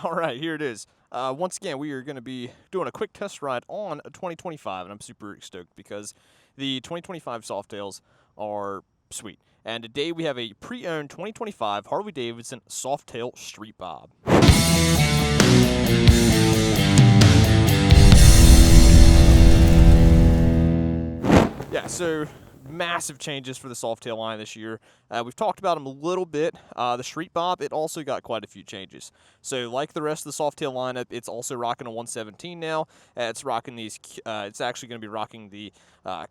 All right, here it is. Once again, we are going to be doing a quick test ride on a 2025, and I'm super stoked because the 2025 Softails are sweet. And today we have a pre-owned 2025 Harley-Davidson Softail Street Bob. Yeah, so massive changes for the Softail line this year. We've talked about them a little bit. The Street Bob, it also got quite a few changes. So like the rest of the Softail lineup, it's also rocking a 117 now. It's rocking these. It's actually going to be rocking the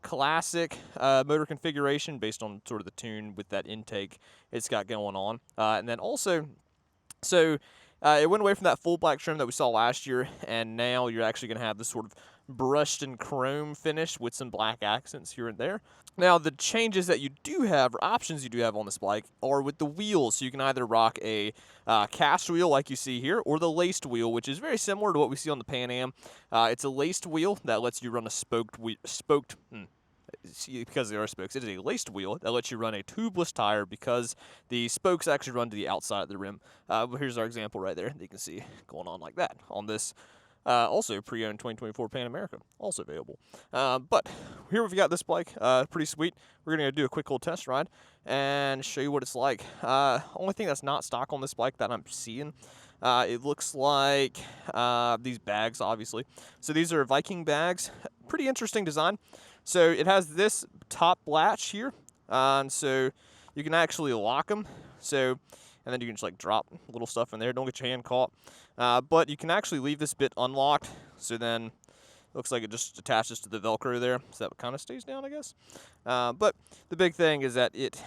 classic motor configuration based on sort of the tune with that intake it's got going on. And then also, so it went away from that full black trim that we saw last year, and now you're actually going to have this sort of brushed and chrome finish with some black accents here and there. Now, the changes that you do have, or options you do have on this bike, are with the wheels. So you can either rock a cast wheel like you see here, or the laced wheel, which is very similar to what we see on the Pan Am. It's a laced wheel that lets you run a because there are spokes, it is a laced wheel that lets you run a tubeless tire because the spokes actually run to the outside of the rim. Here's our example right there. You can see going on like that on this. Also pre-owned 2024 Pan America, also available. But here we've got this bike, pretty sweet. We're going to do a quick little test ride and show you what it's like. Only thing that's not stock on this bike that I'm seeing, it looks like these bags, obviously. So these are Viking bags, pretty interesting design. So it has this top latch here, and so you can actually lock them. So, and then you can just like drop little stuff in there. Don't get your hand caught. But you can actually leave this bit unlocked. So then it looks like it just attaches to the Velcro there. So that kind of stays down, I guess. But the big thing is that it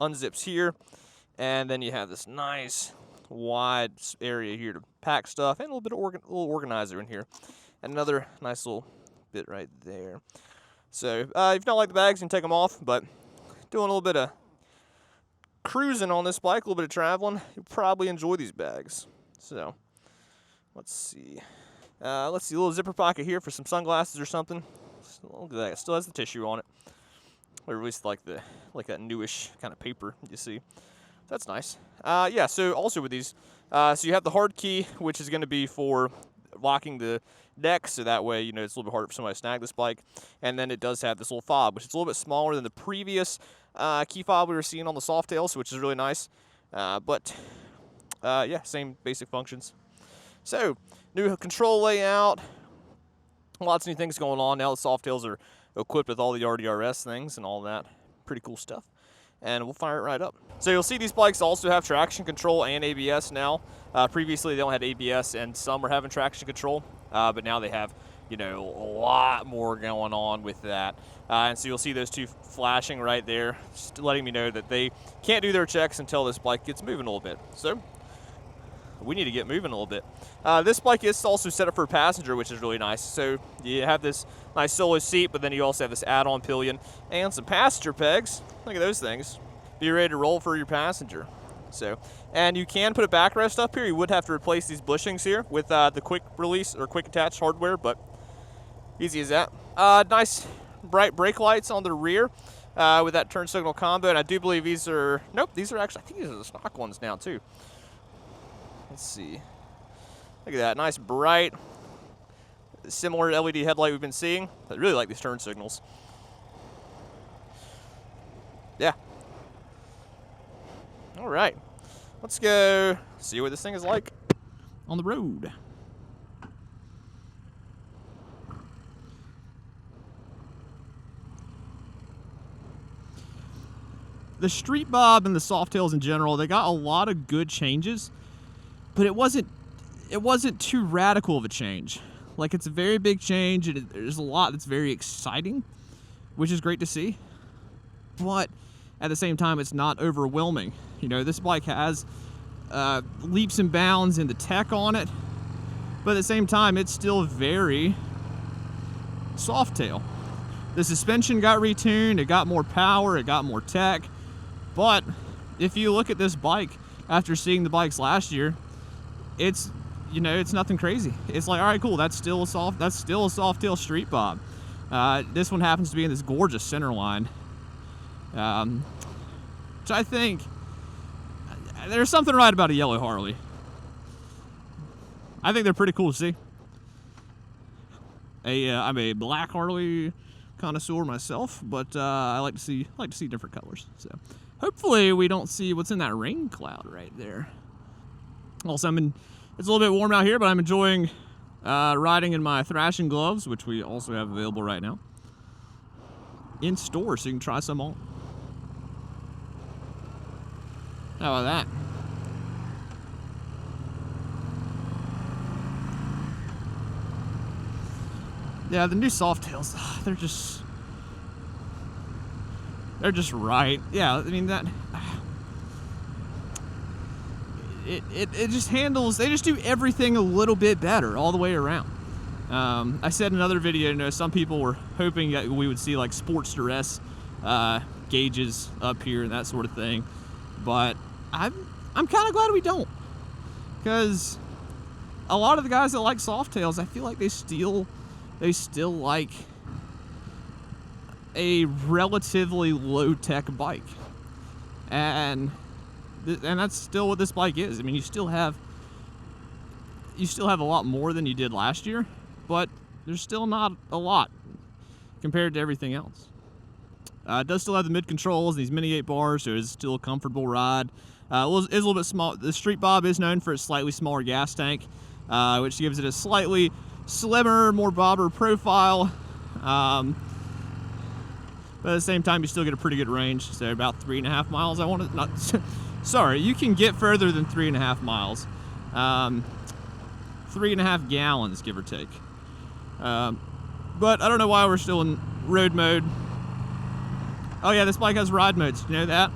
unzips here, and then you have this nice wide area here to pack stuff, and a little bit of little organizer in here, and another nice little bit right there. So if you don't like the bags, you can take them off, but doing a little bit of cruising on this bike, a little bit of traveling, you'll probably enjoy these bags. So let's see. A little zipper pocket here for some sunglasses or something. Look at that, it still has the tissue on it. Or at least like that newish kind of paper you see. That's nice. Yeah, so also with these, so you have the hard key, which is going to be for locking the deck, so that way, it's a little bit harder for somebody to snag this bike. And then it does have this little fob, which is a little bit smaller than the previous key fob we were seeing on the Softails, which is really nice. Yeah, same basic functions. So, new control layout. Lots of new things going on. Now the Softails are equipped with all the RDRS things and all that. Pretty cool stuff. And we'll fire it right up. So you'll see these bikes also have traction control and ABS now. Previously they only had ABS, and some were having traction control, but now they have, a lot more going on with that. And so you'll see those two flashing right there, just letting me know that they can't do their checks until this bike gets moving a little bit. So we need to get moving a little bit. This bike is also set up for a passenger, which is really nice. So you have this nice solo seat, but then you also have this add-on pillion and some passenger pegs. Look at those things. Be ready to roll for your passenger. So, and you can put a backrest up here. You would have to replace these bushings here with the quick release or quick attach hardware, but easy as that. Nice bright brake lights on the rear with that turn signal combo, and I do believe these are, nope, these are actually, I think these are the stock ones now too. Let's see. Look at that, nice bright, similar LED headlight we've been seeing. I really like these turn signals. Yeah. All right, let's go see what this thing is like on the road. The Street Bob and the Softails in general, they got a lot of good changes, but it wasn't too radical of a change. Like, it's a very big change, and there's a lot that's very exciting, which is great to see. But at the same time, it's not overwhelming. This bike has leaps and bounds in the tech on it, but at the same time, it's still very Softail. The suspension got retuned, it got more power, it got more tech. But if you look at this bike after seeing the bikes last year, it's nothing crazy. It's like, all right, cool, that's still a Softail Street Bob. This one happens to be in this gorgeous center line, which I think there's something right about a yellow Harley. I think they're pretty cool to see. I'm a black Harley connoisseur myself, but I like to see different colors. So hopefully we don't see what's in that rain cloud right there. Also, it's a little bit warm out here, but I'm enjoying riding in my thrashing gloves, which we also have available right now in store, so you can try some on. How about that? Yeah, the new Softails, they're just right. Yeah, I mean that. It just handles. They just do everything a little bit better all the way around. I said in another video, you know, some people were hoping that we would see like Sportster-esque gauges up here and that sort of thing, but I'm kind of glad we don't, because a lot of the guys that like Softails, I feel like they still like a relatively low-tech bike, and that's still what this bike is. I mean, you still have a lot more than you did last year, but there's still not a lot compared to everything else. It does still have the mid controls and these mini 8 bars, so it's still a comfortable ride. It is a little bit small. The Street Bob is known for its slightly smaller gas tank, which gives it a slightly slimmer, more bobber profile. But at the same time, you still get a pretty good range. So about 3.5 miles. I want to not. Sorry, you can get further than 3.5 miles. 3.5 gallons, give or take. But I don't know why we're still in road mode. Oh yeah, this bike has ride modes. You know that?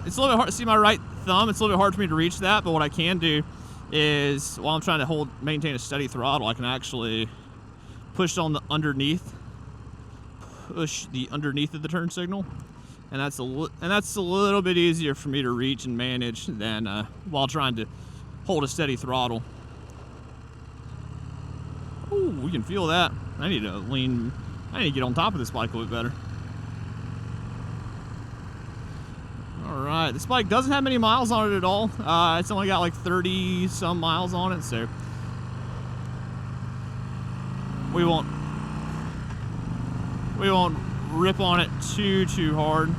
It's a little bit hard to see my right thumb. It's a little bit hard for me to reach that. But what I can do is, while I'm trying to maintain a steady throttle, I can actually push on the underneath. Push the underneath of the turn signal. And that's a little bit easier for me to reach and manage than while trying to hold a steady throttle. Ooh, we can feel that. I need to get on top of this bike a little bit better. All right, this bike doesn't have many miles on it at all. It's only got like 30 some miles on it, so we won't rip on it too hard.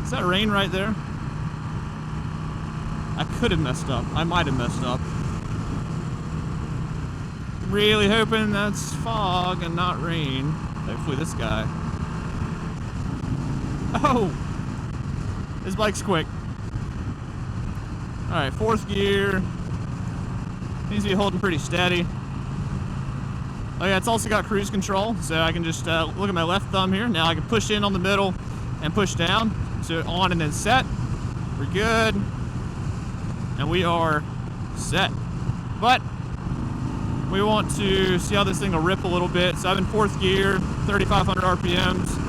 Is that rain right there? I could have messed up. I might have messed up. Really hoping that's fog and not rain. Hopefully this guy. Oh! This bike's quick. Alright, 4th gear. Needs to be holding pretty steady. Oh yeah, it's also got cruise control, so I can just look at my left thumb here. Now I can push in on the middle and push down. So on and then set. We're good. And we are set. But we want to see how this thing will rip a little bit. So I'm in 4th gear, 3,500 RPMs.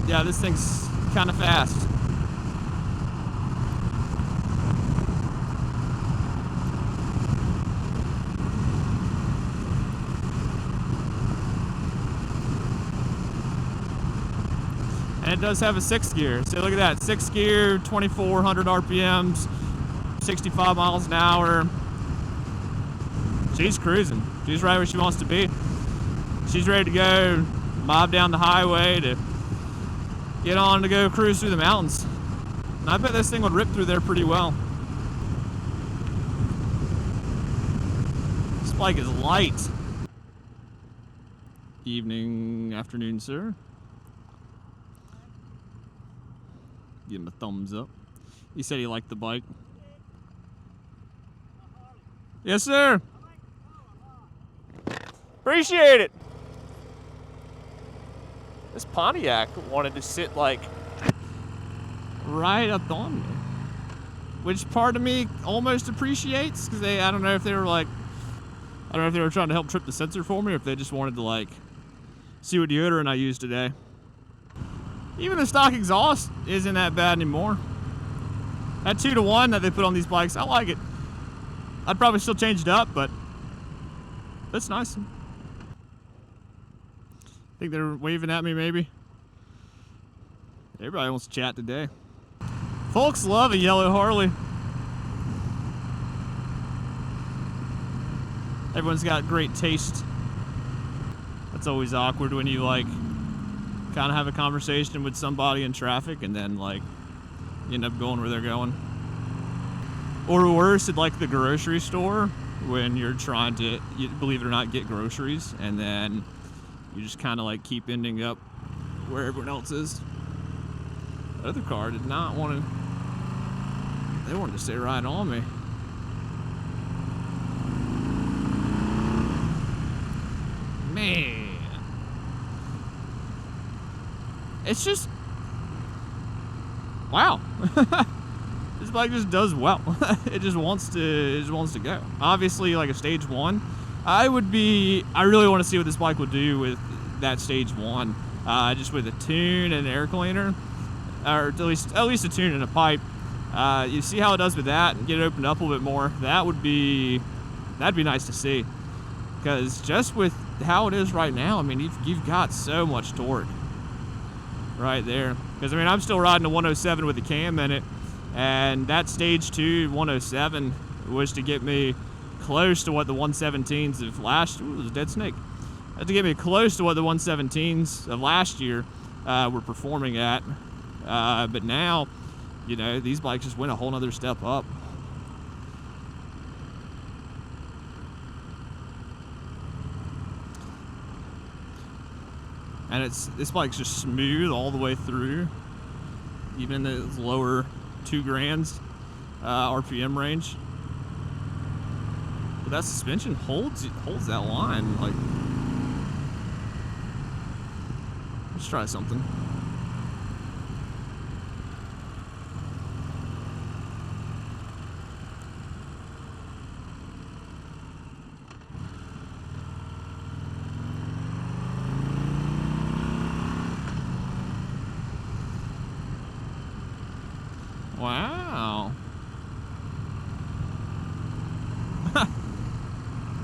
Yeah, this thing's kind of fast. And it does have a 6th gear. So look at that, 6th gear, 2,400 RPMs, 65 miles an hour. She's cruising. She's right where she wants to be. She's ready to go mob down the highway to get on to go cruise through the mountains. And I bet this thing would rip through there pretty well. This bike is light. Evening, afternoon, sir. Give him a thumbs up. He said he liked the bike. Yes, sir. Appreciate it. This Pontiac wanted to sit like right up on me, which part of me almost appreciates, because I don't know if they were trying to help trip the sensor for me, or if they just wanted to like see what deodorant I used today. Even the stock exhaust isn't that bad anymore. That 2-to-1 that they put on these bikes, I like it. I'd probably still change it up, but it's nice. Think they're waving at me, maybe? Everybody wants to chat today. Folks love a yellow Harley. Everyone's got great taste. That's always awkward when you like kind of have a conversation with somebody in traffic and then like you end up going where they're going. Or worse, at like the grocery store when you're trying to, believe it or not, get groceries, and then you just kind of like keep ending up where everyone else is. The other car did not want to, they wanted to stay right on me. Man. It's just, wow. This bike just does well. It just wants to go. Obviously, like a stage 1, I really want to see what this bike will do with that stage 1. Just with a tune and an air cleaner, or at least a tune and a pipe. You see how it does with that and get it opened up a little bit more. That'd be nice to see. Because just with how it is right now, I mean, you've got so much torque right there. Because I mean, I'm still riding a 107 with a cam in it, and that stage 2 107 was to get me close to what the 117s of last. Ooh, there's a dead snake. To get me close to what the 117s of last year were performing at. But now, you know, these bikes just went a whole nother step up. And this bike's just smooth all the way through, even in the lower 2 grands RPM range. But that suspension holds that line. Like, let's try something. Wow.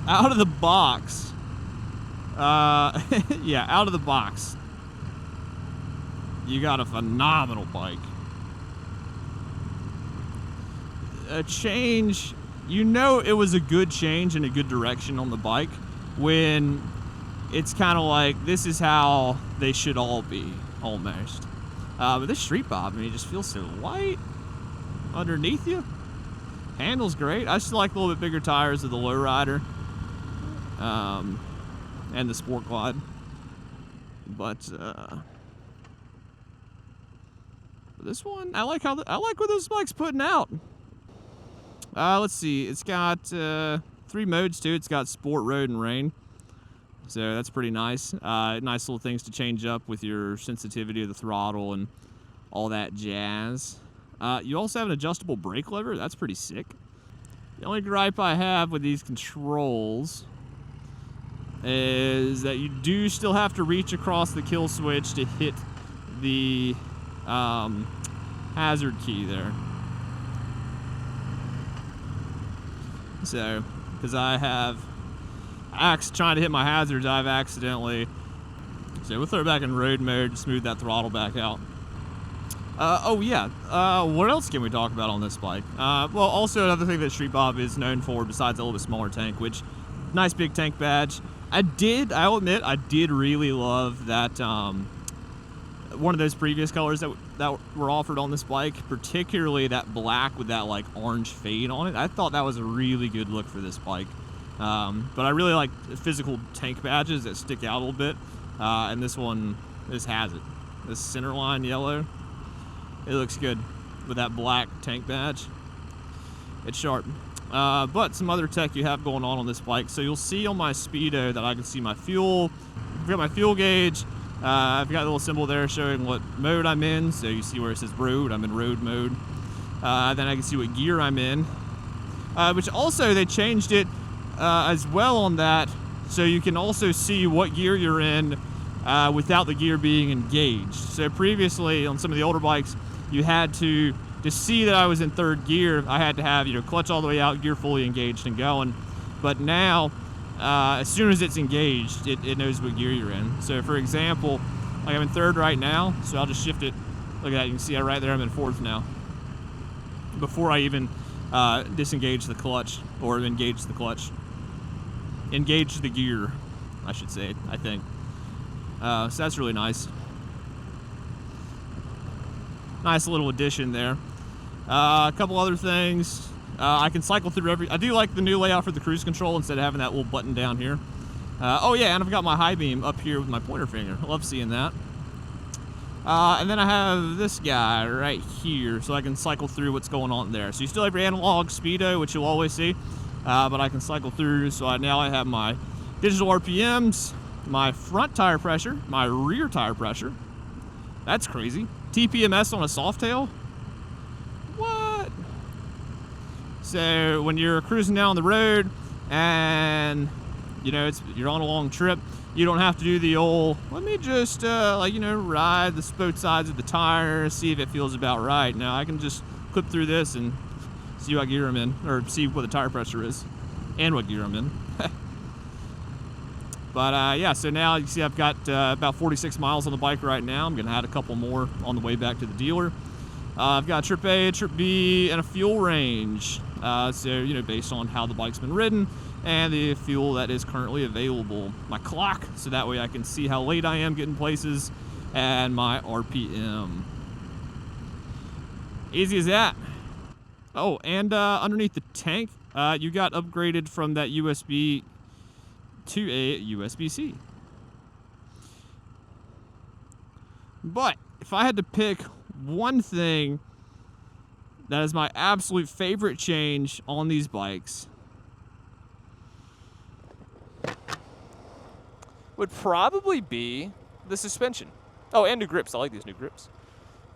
Out of the box. Yeah, out of the box. You got a phenomenal bike. A change, you know it was a good change in a good direction on the bike when it's kind of like, this is how they should all be, almost. But this street bob, I mean, it just feels so light underneath you. Handles great. I still like a little bit bigger tires of the lowrider and the Sport Glide, but this one, I like what this bike's putting out. Let's see, it's got 3 modes to it. It's got Sport, Road, and Rain, so that's pretty nice. Nice little things to change up with your sensitivity of the throttle and all that jazz. You also have an adjustable brake lever. That's pretty sick. The only gripe I have with these controls is that you do still have to reach across the kill switch to hit the hazard key there. So, because trying to hit my hazards, I've accidentally. So we'll throw it back in road mode to smooth that throttle back out. Oh yeah, what else can we talk about on this bike? Well, also another thing that Street Bob is known for, besides a little bit smaller tank, which, nice big tank badge. I'll admit, I did really love that, one of those previous colors that were offered on this bike, particularly that black with that like orange fade on it. I thought that was a really good look for this bike. But I really like physical tank badges that stick out a little bit, and this has it. This center line yellow. It looks good with that black tank badge. It's sharp. But some other tech you have going on this bike. So you'll see on my Speedo that I can see my fuel. I've got my fuel gauge. I've got a little symbol there showing what mode I'm in. So you see where it says road, I'm in road mode. Then I can see what gear I'm in. Which also they changed it as well on that. So you can also see what gear you're in without the gear being engaged. So previously on some of the older bikes, you had to see that I was in 3rd gear, I had to have, clutch all the way out, gear fully engaged and going. But now as soon as it's engaged, it knows what gear you're in. So for example, like I'm in third right now, so I'll just shift it. Look at that, you can see right there I'm in fourth now. Before I even disengage the clutch, or engage the clutch. Engage the gear, I should say, I think. So that's really nice. Nice little addition there. A couple other things. I can cycle through I do like the new layout for the cruise control instead of having that little button down here. Oh yeah, and I've got my high beam up here with my pointer finger. I love seeing that. And then I have this guy right here, so I can cycle through what's going on there. So you still have your analog speedo, which you'll always see, but I can cycle through. So now I have my digital RPMs, my front tire pressure, my rear tire pressure. That's crazy. TPMS on a Softail? What? So when you're cruising down the road and you're on a long trip, you don't have to do the old, let me just ride the both sides of the tire, see if it feels about right. Now I can just clip through this and see what gear I'm in, or see what the tire pressure is and what gear I'm in. But yeah, so now you see I've got about 46 miles on the bike right now. I'm gonna add a couple more on the way back to the dealer. I've got trip A, trip B, and a fuel range. So based on how the bike's been ridden and the fuel that is currently available. My clock, so that way I can see how late I am getting places, and my RPM. Easy as that. Oh, and underneath the tank, you got upgraded from that USB to a USB-C. But if I had to pick one thing that is my absolute favorite change on these bikes, would probably be the suspension. Oh, and new grips. I like these new grips.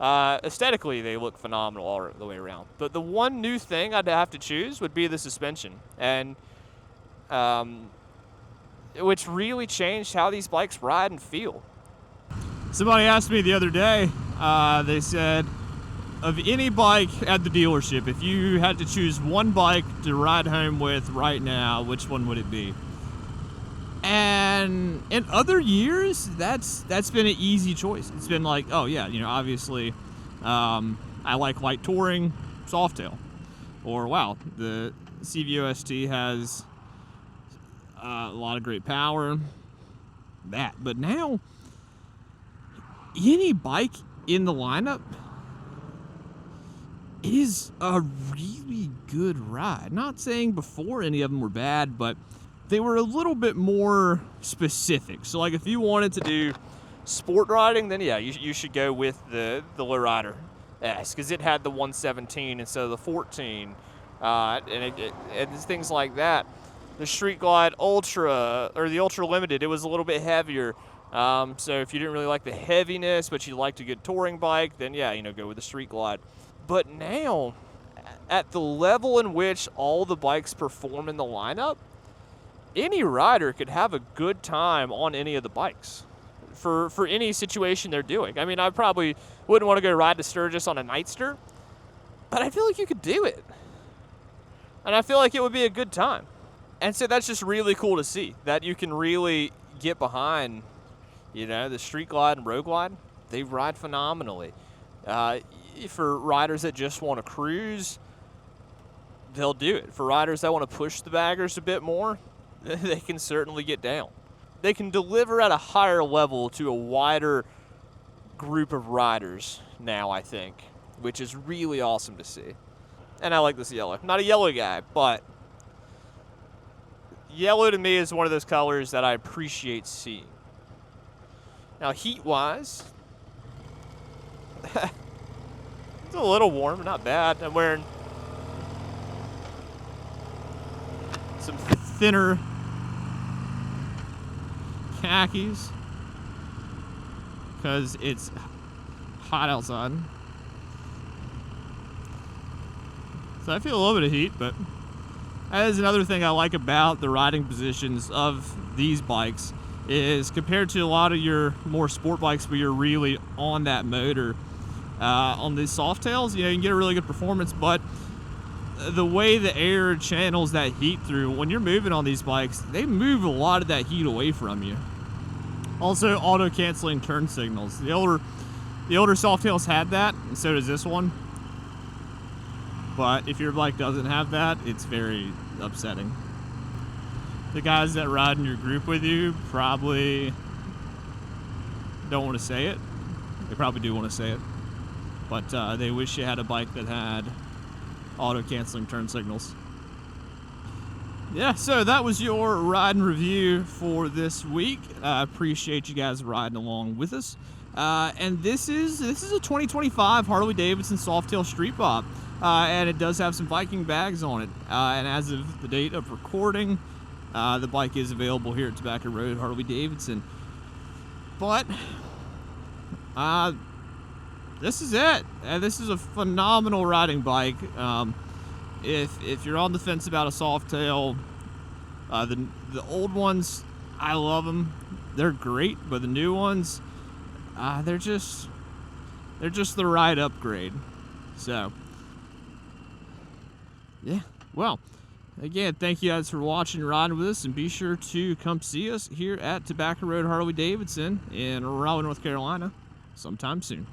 Aesthetically, they look phenomenal all the way around. But the one new thing I'd have to choose would be the suspension, and which really changed how these bikes ride and feel. Somebody asked me the other day, they said, of any bike at the dealership, if you had to choose one bike to ride home with right now, which one would it be? And in other years, that's been an easy choice. It's been like, oh yeah, obviously, I like light touring, Softail, or wow, the CVOST has a lot of great power. That, but now any bike in the lineup is a really good ride. Not saying before any of them were bad, but they were a little bit more specific. So like if you wanted to do sport riding, then yeah, you should go with the Lowrider S, because it had the 117 instead of the 14, and things like that. The Street Glide Ultra, or the Ultra Limited, it was a little bit heavier. So if you didn't really like the heaviness, but you liked a good touring bike, then yeah, go with the Street Glide. But now, at the level in which all the bikes perform in the lineup, any rider could have a good time on any of the bikes for any situation they're doing. I mean, I probably wouldn't want to go ride to Sturgis on a Nightster, but I feel like you could do it. And I feel like it would be a good time. And so that's just really cool to see, that you can really get behind, the Street Glide and Road Glide. They ride phenomenally. For riders that just want to cruise, they'll do it. For riders that want to push the baggers a bit more, they can certainly get down. They can deliver at a higher level to a wider group of riders now, I think, which is really awesome to see. And I like this yellow. Not a yellow guy, but yellow to me is one of those colors that I appreciate seeing. Now, heat-wise, it's a little warm, not bad. I'm wearing some thinner khakis because it's hot outside. So I feel a little bit of heat, but that is another thing I like about the riding positions of these bikes, is compared to a lot of your more sport bikes where you're really on that motor, on these Softails, you can get a really good performance, but the way the air channels that heat through, when you're moving on these bikes, they move a lot of that heat away from you. Also, auto-canceling turn signals. The older Softails had that, and so does this one. But if your bike doesn't have that, it's very upsetting. The guys that ride in your group with you probably don't want to say it. They probably do want to say it. But they wish you had a bike that had auto-canceling turn signals. Yeah, so that was your ride and review for this week. I appreciate you guys riding along with us. And this is a 2025 Harley-Davidson Softail Street Bob. And it does have some Viking bags on it. And as of the date of recording, the bike is available here at Tobacco Road Harley-Davidson. But this is it. This is a phenomenal riding bike. If you're on the fence about a Softail, the old ones, I love them. They're great, but the new ones, they're just the right upgrade. So, yeah. Well, again, thank you guys for watching and riding with us, and be sure to come see us here at Tobacco Road Harley-Davidson in Raleigh, North Carolina, sometime soon.